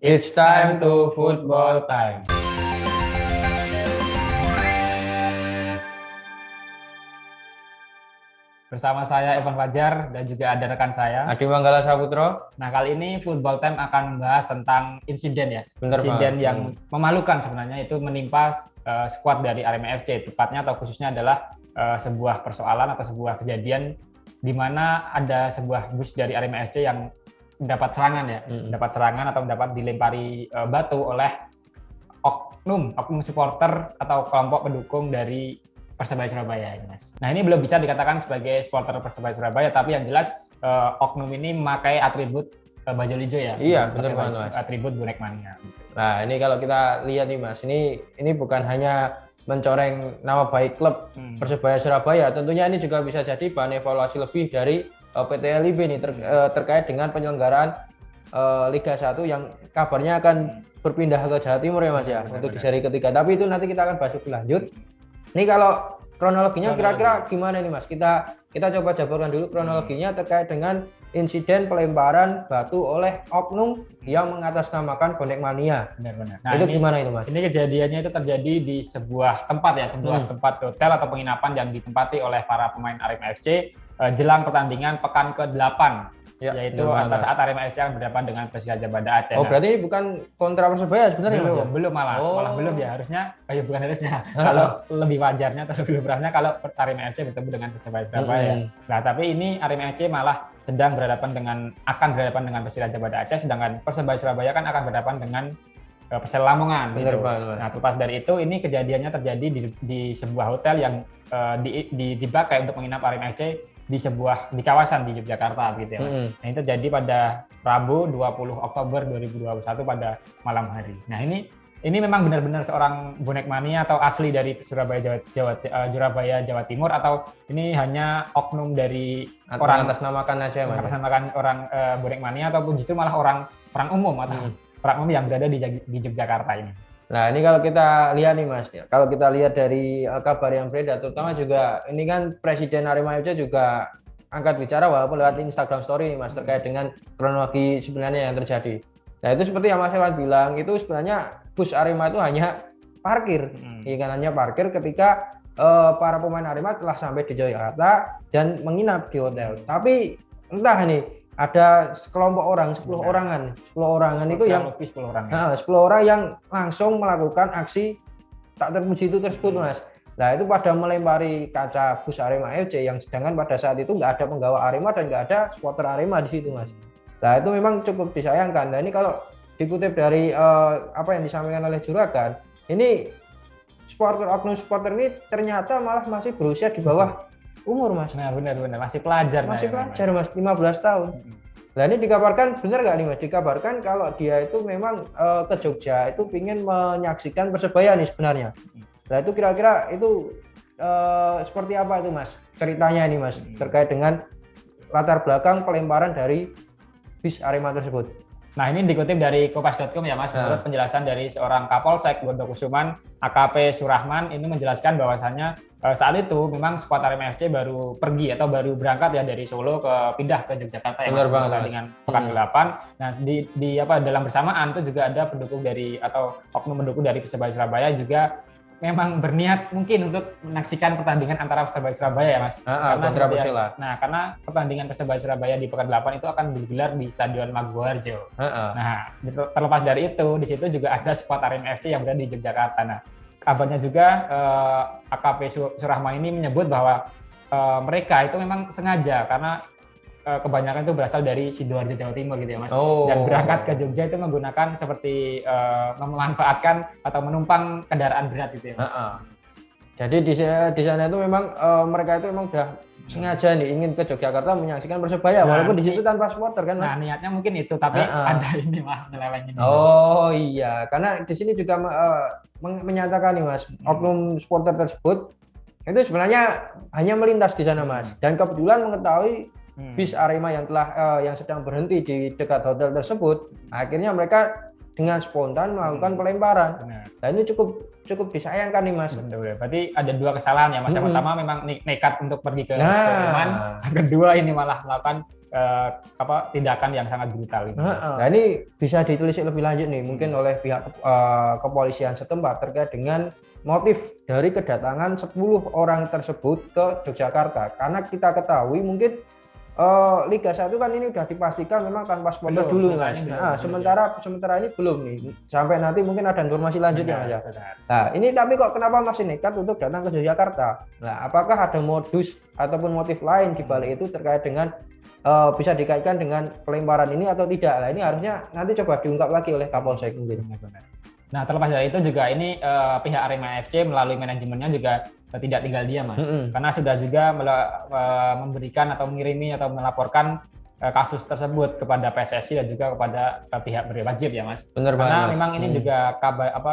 It's time to football time. Bersama saya Evan Fajar dan juga ada rekan saya Adi Manggala Saputro. Nah, kali ini Football Time akan membahas tentang insiden ya. Bener insiden banget. yang memalukan sebenarnya itu menimpa skuad dari Arema FC. Tepatnya atau khususnya adalah sebuah persoalan atau sebuah kejadian di mana ada sebuah bus dari Arema FC yang mendapat serangan ya. Mendapat serangan atau mendapat dilempari batu oleh oknum supporter atau kelompok pendukung dari Persebaya Surabaya ini, Mas. Nah, ini belum bisa dikatakan sebagai supporter Persebaya Surabaya, tapi yang jelas oknum ini memakai atribut bajul hijau ya. Iya, benar banget, Mas. Atribut bonek mania. Nah, ini kalau kita lihat nih, Mas, ini bukan hanya mencoreng nama baik klub Persebaya Surabaya, tentunya ini juga bisa jadi bahan evaluasi lebih dari PT LIB nih terkait dengan penyelenggaraan Liga 1 yang kabarnya akan berpindah ke Jawa Timur ya, Mas ya, untuk di seri ketiga. Tapi itu nanti kita akan bahas lebih lanjut. Ini kalau kronologinya kira-kira gimana nih, Mas? Kita coba jabarkan dulu kronologinya terkait dengan insiden pelemparan batu oleh oknum yang mengatasnamakan bonek mania. Benar-benar. Nah, itu gimana itu, Mas? Ini kejadiannya itu terjadi di sebuah tempat ya, tempat hotel atau penginapan yang ditempati oleh para pemain Arema FC jelang pertandingan pekan ke-8. Ya, yaitu saat Arema FC akan berhadapan dengan Persiraja Banda Aceh. Oh, berarti bukan kontra Persebaya sebenarnya, belum, Mas? Ya? Belum malah belum ya, harusnya bukan harusnya. Kalau lebih wajarnya atau lebih berasnya kalau Arema FC bertemu dengan Persebaya Surabaya. Nah, tapi ini Arema FC malah akan berhadapan dengan Persiraja Banda Aceh, sedangkan Persebaya Surabaya kan akan berhadapan dengan Persela Lamongan. Benar gitu. banget. Nah, terlepas dari itu, ini kejadiannya terjadi di sebuah hotel yang dipakai untuk menginap Arema FC di kawasan di Yogyakarta gitu ya, Mas. Nah, ini terjadi pada Rabu 20 Oktober 2021 pada malam hari. Nah, ini memang benar-benar seorang bonek mania atau asli dari Surabaya Jawa Timur, atau ini hanya oknum dari orang atasnamakan aja, Mas. Atasnamakan orang bonek mania, ataupun justru malah orang umum atau orang umum yang berada di Yogyakarta ini. Nah, ini kalau kita lihat nih, Mas, kalau kita lihat dari kabar yang beredar, terutama juga ini kan Presiden Arema FC juga angkat bicara walaupun lewat Instagram Story nih, Mas, terkait dengan kronologi sebenarnya yang terjadi. Nah, itu seperti yang Mas Ewan bilang, itu sebenarnya bus Arema itu hanya parkir, ya kan, hanya parkir ketika para pemain Arema telah sampai di Jakarta dan menginap di hotel. Tapi entah nih, ada sekelompok orang, 10 orangan itu yang 10 orang. 10 orang yang langsung melakukan aksi tak terpuji itu tersebut, Mas. Nah, itu pada melempari kaca bus Arema FC yang sedangkan pada saat itu nggak ada penggawa Arema dan nggak ada supporter Arema di situ, Mas. Nah, itu memang cukup disayangkan. Nah, ini kalau dikutip dari apa yang disampaikan oleh Juragan, ini oknum supporter ini ternyata malah masih berusia di bawah umur, Mas. Nah, benar masih pelajar, Mas, 15 tahun. Nah, ini dikabarkan, benar nggak nih, Mas? Dikabarkan kalau dia itu memang ke Jogja itu ingin menyaksikan Persebaya nih sebenarnya. Nah, itu kira-kira itu seperti apa itu, Mas? Ceritanya ini, Mas, terkait dengan latar belakang pelemparan dari bis Arema tersebut. Nah, ini dikutip dari Kompas.com ya, Mas. Menurut penjelasan dari seorang Kapolsek Gondokusuman, AKP Surahman, ini menjelaskan bahwasannya saat itu memang skuad Arema FC baru pergi atau baru berangkat ya dari Solo pindah ke Yogyakarta ya, Mas, dengan pekan ke-8. Nah, dalam bersamaan itu juga ada pendukung dari atau oknum pendukung dari Persebaya Surabaya juga memang berniat mungkin untuk menyaksikan pertandingan antara Persebaya Surabaya ya, Mas. Karena pertandingan Persebaya Surabaya di pekan 8 itu akan digelar di Stadion Maguwarjo. Nah, terlepas dari itu, di situ juga ada skuad Arema FC yang berada di Yogyakarta. Nah, kabarnya juga AKP Surahman ini menyebut bahwa mereka itu memang sengaja karena kebanyakan itu berasal dari Sidoarjo Jawa Timur gitu ya, Mas. Dan berangkat ke Jogja itu menggunakan seperti memanfaatkan atau menumpang kendaraan berat gitu ya, Mas. Jadi di sana itu memang mereka itu memang sudah sengaja nih ingin ke Yogyakarta menyaksikan Persebaya, walaupun di situ tanpa supporter kan. Nah, niatnya mungkin itu, tapi ada ini mah nyeleweng ini. Oh, Mas. Iya, karena di sini juga menyatakan nih, Mas, oknum supporter tersebut itu sebenarnya hanya melintas di sana, Mas, dan kebetulan mengetahui bis Arema yang sedang berhenti di dekat hotel tersebut. Akhirnya mereka dengan spontan melakukan pelemparan. Nah ini cukup disayangkan nih Mas. Betul. Berarti ada dua kesalahan ya Mas. Yang pertama memang nekat untuk pergi ke Sleman. Yang kedua ini malah melakukan tindakan yang sangat brutal ini. Nah ini bisa ditelisik lebih lanjut nih mungkin oleh pihak kepolisian setempat terkait dengan motif dari kedatangan 10 orang tersebut ke Yogyakarta. Karena kita ketahui mungkin Liga 1 kan ini udah dipastikan memang tanpa supporter dulu Mas. Nah, sementara ini belum nih. Sampai nanti mungkin ada informasi lanjut ya Mas. Nah, ini tapi kok kenapa masih nekat untuk datang ke Yogyakarta? Nah, apakah ada modus ataupun motif lain di balik itu terkait dengan bisa dikaitkan dengan pelemparan ini atau tidak? Nah, ini harusnya nanti coba diungkap lagi oleh Kapolsek mungkin. Nah, terlepas dari itu juga ini pihak Arema FC melalui manajemennya juga tidak tinggal diam Mas, karena sudah juga memberikan atau mengirimi atau melaporkan kasus tersebut kepada PSSI dan juga kepada pihak berwajib ya Mas. Benar karena banget, memang ini juga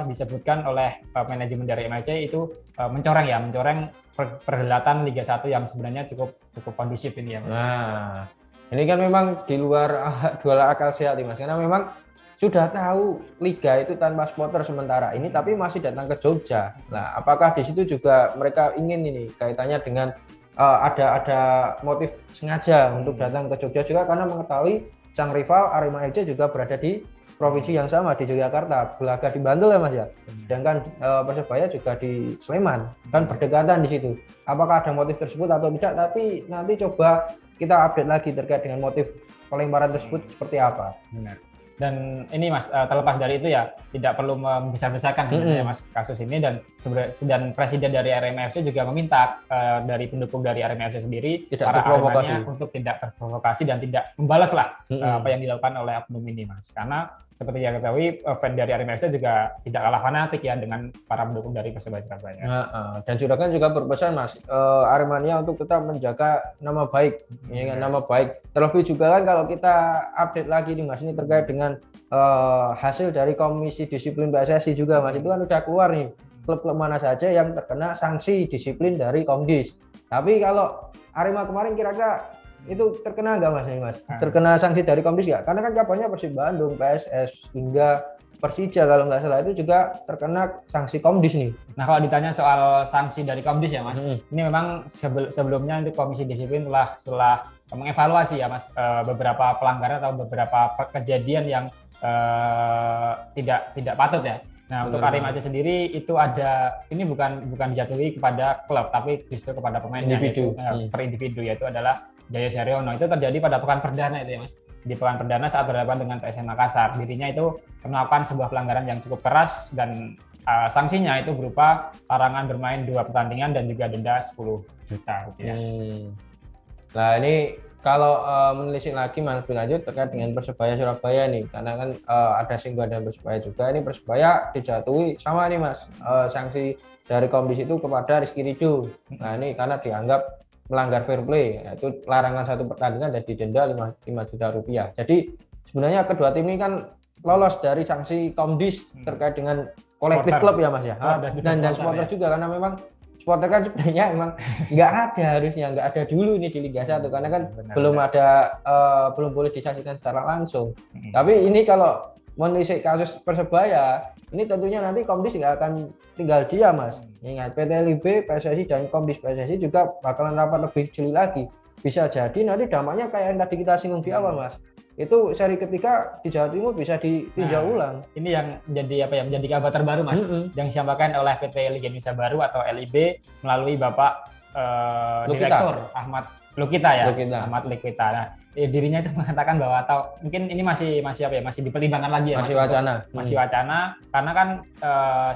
disebutkan oleh manajemen dari Arema FC itu mencoreng perhelatan Liga 1 yang sebenarnya cukup kondusif ini ya Mas. Nah, ini kan memang di luar dua akal sehat nih Mas, karena memang sudah tahu liga itu tanpa supporter sementara ini tapi masih datang ke Jogja. Nah, apakah di situ juga mereka ingin ini kaitannya dengan ada motif sengaja untuk datang ke Jogja juga karena mengetahui sang rival Arema FC juga berada di provinsi yang sama di Yogyakarta, Belaga di Bantul ya Mas ya. Sedangkan Persebaya juga di Sleman, kan berdekatan di situ. Apakah ada motif tersebut atau tidak? Tapi nanti coba kita update lagi terkait dengan motif pelemparan tersebut seperti apa. Benar. Dan ini Mas, terlepas dari itu ya tidak perlu membesar-besarkan ya Mas kasus ini dan presiden dari Arema FC juga meminta dari pendukung dari Arema FC sendiri para Aremanya untuk tidak terprovokasi dan tidak membalas lah apa yang dilakukan oleh oknum ini Mas. Karena seperti yang kita ketahui fan dari Arema FC juga tidak kalah fanatik ya dengan para pendukung dari Persebaya Surabaya. Dan Juragan juga berpesan Mas, Aremania untuk tetap menjaga nama baik, nama baik. Terlebih juga kan kalau kita update lagi nih Mas, ini terkait dengan hasil dari Komisi Disiplin PSSI juga Mas, itu kan udah keluar nih klub-klub mana saja yang terkena sanksi disiplin dari Komdis. Tapi kalau Arema kemarin kira-kira itu terkena nggak Mas? Terkena sanksi dari Komdis nggak? Karena kan cabangnya Persib Bandung, PSS hingga Persija kalau nggak salah itu juga terkena sanksi Komdis nih. Nah kalau ditanya soal sanksi dari Komdis ya Mas, ini memang sebelumnya untuk Komisi Disiplin setelah mengevaluasi ya Mas beberapa pelanggaran atau beberapa kejadian yang tidak patut ya. Nah untuk Arema FC sendiri itu ini bukan dijatuhi kepada klub tapi justru kepada pemainnya per individu yaitu adalah Jaya Saryono. Itu terjadi pada pekan perdana itu ya Mas. Di pekan perdana saat berhadapan dengan PSM Makassar, dirinya itu melakukan sebuah pelanggaran yang cukup keras dan sanksinya itu berupa larangan bermain 2 pertandingan dan juga denda 10 juta rupiah. Nah ini kalau menelisik lagi Mas lebih lanjut terkait dengan Persebaya Surabaya nih, karena kan ada singgungan dengan Persebaya juga. Ini Persebaya dijatuhi sama nih Mas sanksi dari Komdis itu kepada Rizky Ridho. Nah ini karena dianggap melanggar fair play, yaitu larangan 1 pertandingan dan didenda 5 juta rupiah. Jadi sebenarnya kedua tim ini kan lolos dari sanksi Komdis terkait dengan kolektif klub ya Mas ya, dan supporter juga karena memang supporter kan sebenarnya emang nggak ada dulu ini di Liga 1 karena kan belum boleh disaksikan secara langsung. Tapi ini kalau menelisik kasus Persebaya ini tentunya nanti Komdis nggak akan tinggal diam Mas. Ingat PT LIB, PSSI dan Komdis PSSI juga bakalan rapat lebih jeli lagi. Bisa jadi nanti dampaknya kayak yang tadi kita singgung di awal Mas. Itu seri ketiga di Jawa Timur bisa ditinjau ulang. Ini yang menjadi kabar terbaru Mas, yang disampaikan oleh PT Liga Indonesia Baru atau LIB melalui Bapak Direktur Ahmad Lukita ya. Ahmad Lukita. Nah, dirinya itu mengatakan bahwa atau mungkin ini masih dipertimbangkan lagi ya. Masih wacana karena kan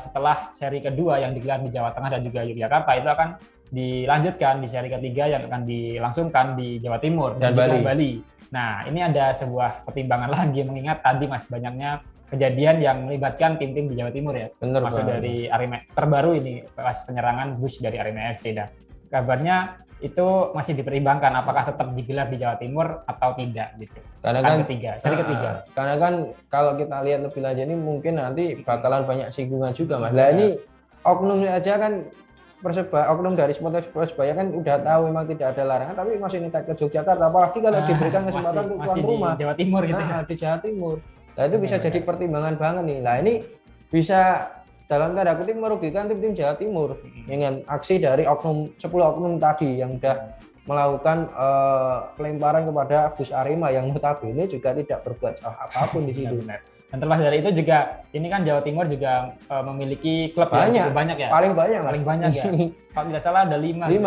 setelah seri kedua yang digelar di Jawa Tengah dan juga Yogyakarta itu akan dilanjutkan di seri ketiga yang akan dilangsungkan di Jawa Timur dan Bali. Nah, ini ada sebuah pertimbangan lagi mengingat tadi Mas banyaknya kejadian yang melibatkan tim-tim di Jawa Timur ya. Masuk dari Arema terbaru ini pas penyerangan bus dari Arema FC dan kabarnya itu masih dipertimbangkan apakah tetap digelar di Jawa Timur atau tidak gitu. Karena kan seri ketiga. Karena kan kalau kita lihat lebih lanjut ini mungkin nanti bakalan banyak singgungan juga Mas. Lah ini oknumnya aja kan oknum dari supporter Persebaya kan udah tahu memang tidak ada larangan tapi masih nekat ke Yogyakarta apalagi kalau diberikan kesempatan untuk tuan rumah di Jawa Timur gitu di Jawa Timur. Nah itu bisa jadi pertimbangan banget nih. Nah ini bisa dalam tanda kutip merugikan tim-tim Jawa Timur dengan aksi dari 10 oknum tadi yang sudah melakukan pelemparan kepada bus Arema yang notabene juga tidak berbuat salah apapun di situ. Benar. Dan terlepas dari itu juga ini kan Jawa Timur juga memiliki klub banyak. yang cukup banyak ya. Paling banyak ya. Kalau tidak salah ada 5. Gitu.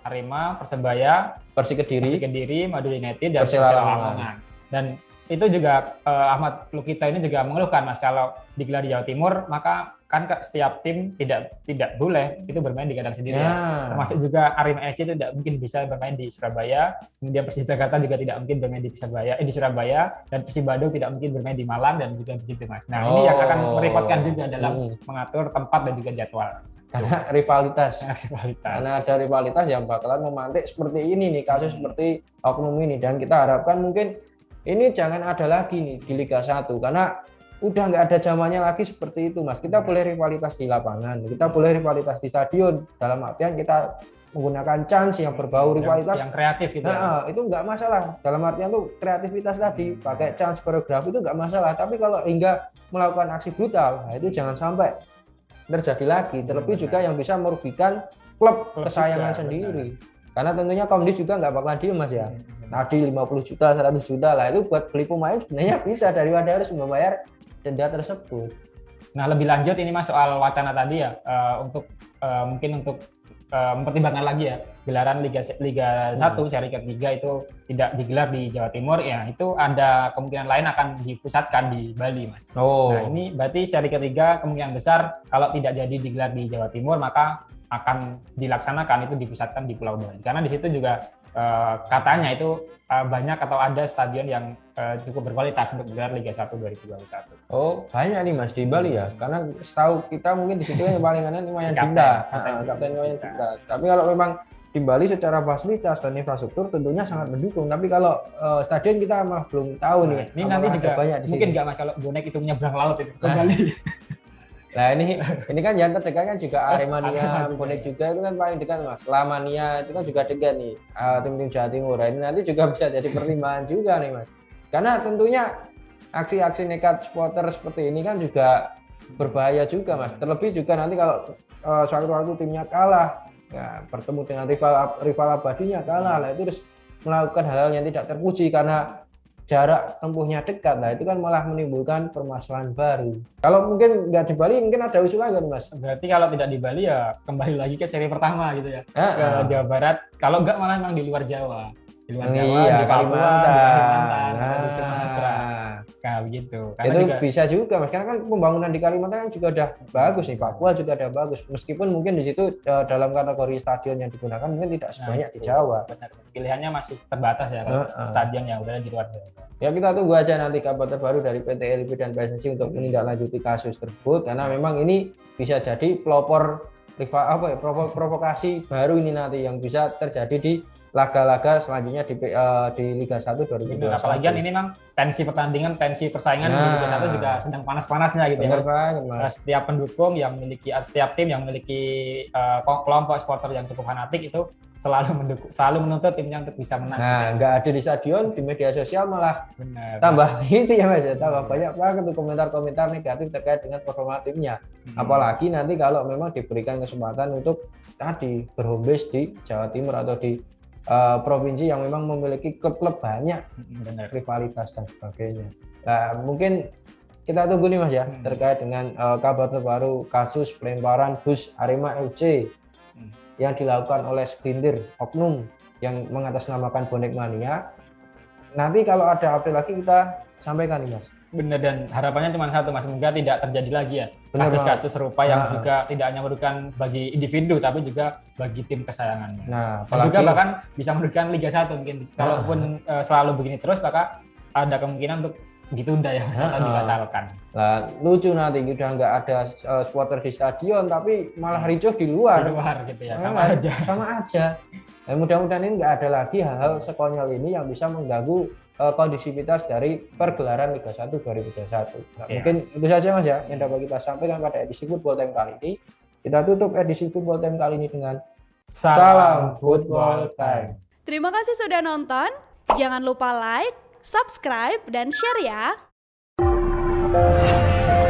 Arema, Persebaya, Persik Kediri, Madura United, dan Persela Lamongan. Dan itu juga Ahmad Lukita ini juga mengeluhkan Mas, kalau digelar di Jawa Timur maka kan setiap tim tidak boleh itu bermain di kandang sendiri ya. Termasuk juga Arema FC itu tidak mungkin bisa bermain di Surabaya, kemudian Persija Jakarta juga tidak mungkin bermain di Surabaya, dan Persib Bandung tidak mungkin bermain di Malang, dan juga begitu Mas. Nah ini yang akan merepotkan juga dalam mengatur tempat dan juga jadwal. Karena rivalitas. Karena ada rivalitas yang bakalan memantik seperti ini nih, kasus seperti oknum ini, dan kita harapkan mungkin ini jangan ada lagi nih di Liga 1 karena udah nggak ada zamannya lagi seperti itu Mas. Kita boleh rivalitas di lapangan, kita boleh rivalitas di stadion, dalam artian kita menggunakan chance yang berbau rivalitas yang kreatif gitu. Itu nggak masalah, dalam artian tuh kreativitas tadi, pakai chance koreografi itu nggak masalah. Tapi kalau hingga melakukan aksi brutal, nah itu jangan sampai terjadi lagi. Terlebih juga yang bisa merugikan klub kesayangan sendiri. Karena tentunya Komdis juga nggak bakalan diem Mas ya. Tadi 50 juta, 100 juta lah itu buat beli pemain sebenarnya bisa, daripada harus membayar denda tersebut. Nah lebih lanjut ini Mas soal wacana tadi ya, mungkin untuk mempertimbangkan lagi ya gelaran Liga 1 seri ketiga itu tidak digelar di Jawa Timur ya, itu ada kemungkinan lain akan dipusatkan di Bali Mas. Nah ini berarti seri ketiga kemungkinan besar kalau tidak jadi digelar di Jawa Timur maka akan dilaksanakan itu dipusatkan di Pulau Bali, karena di situ juga katanya itu banyak atau ada stadion yang cukup berkualitas untuk gelar Liga 1 2021. Oh banyak nih Mas di Bali ya, karena setahu kita mungkin di situ yang paling kanan Wayan Dinda, Kapten Wayan Dinda. Tapi kalau memang di Bali secara fasilitas dan infrastruktur tentunya sangat mendukung. Tapi kalau stadion kita malah belum tahu nih. Ini nanti juga banyak mungkin nggak Mas kalau bonek itu menyeberang laut itu ke Bali. Nah ini kan yang terdekat kan juga Aremania, bonek juga itu kan paling dekat Mas. Lamania itu kan juga dekat nih, tim-tim Jawa Timur. Ini nanti juga bisa jadi pertimbangan juga nih Mas. Karena tentunya aksi-aksi nekat supporter seperti ini kan juga berbahaya juga Mas. Terlebih juga nanti kalau suatu timnya kalah, ya, bertemu dengan rival abadinya kalah, lah itu harus melakukan hal-hal yang tidak terpuji karena jarak tempuhnya dekat. Nah itu kan malah menimbulkan permasalahan baru. Kalau mungkin nggak di Bali mungkin ada usulan nggak Mas? Berarti kalau tidak di Bali ya kembali lagi ke seri pertama gitu ya, ke Jawa Barat. Kalau nggak malah memang di luar Jawa. Di luar Jawa, di Kalimantan, di Sumatera. Nah begitu. Karena itu juga bisa juga Mas, karena kan pembangunan di Kalimantan kan juga udah bagus nih, Papua juga udah bagus. Meskipun mungkin di situ dalam kategori stadion yang digunakan mungkin tidak sebanyak di Jawa. Benar. Pilihannya masih terbatas ya kalau stadion yang berada di luar Jawa. Ya kita tunggu aja nanti kabar terbaru dari PT LIB dan PSSI untuk menindaklanjuti kasus tersebut, karena memang ini bisa jadi pelopor provokasi baru ini nanti yang bisa terjadi di laga-laga selanjutnya di Liga 1 2021. Apalagi kan ini memang tensi pertandingan, tensi persaingan di Liga 1 juga sedang panas-panasnya gitu ya. Mas. Setiap pendukung yang memiliki, setiap tim yang memiliki kelompok supporter yang cukup fanatik itu selalu menuntut timnya untuk bisa menang. Nah, nggak ada di stadion, di media sosial malah tambah gitu ya Mas, tambah banyak banget tuh komentar-komentar negatif terkait dengan performa timnya. Apalagi nanti kalau memang diberikan kesempatan untuk tadi berhome base di Jawa Timur atau di provinsi yang memang memiliki klub-klub banyak, rivalitas dan sebagainya. Nah, mungkin kita tunggu nih Mas ya, terkait dengan kabar terbaru kasus pelemparan bus Arema FC yang dilakukan oleh segelintir oknum yang mengatasnamakan bonek mania. Nanti kalau ada update lagi kita sampaikan nih Mas. Benar, dan harapannya cuma satu Mas, semoga tidak terjadi lagi ya kasus-kasus serupa yang juga tidak hanya merugikan bagi individu tapi juga bagi tim kesayangannya. Nah, dan juga bahkan bisa merugikan Liga 1 mungkin. Kalaupun selalu begini terus maka ada kemungkinan untuk ditunda ya, atau dibatalkan. Nah, lucu nanti udah nggak ada supporter di stadion tapi malah ricuh di luar. Di luar gitu ya, sama aja. Dan mudah-mudahan ini nggak ada lagi hal-hal sekonyol ini yang bisa mengganggu kondisivitas dari pergelaran Liga 1 2021. Nah, mungkin itu saja Mas ya yang dapat kita sampaikan pada edisi Football Time kali ini. Kita tutup edisi Football Time kali ini dengan salam Football Time. Terima kasih sudah nonton. Jangan lupa like, subscribe, dan share ya. Mas.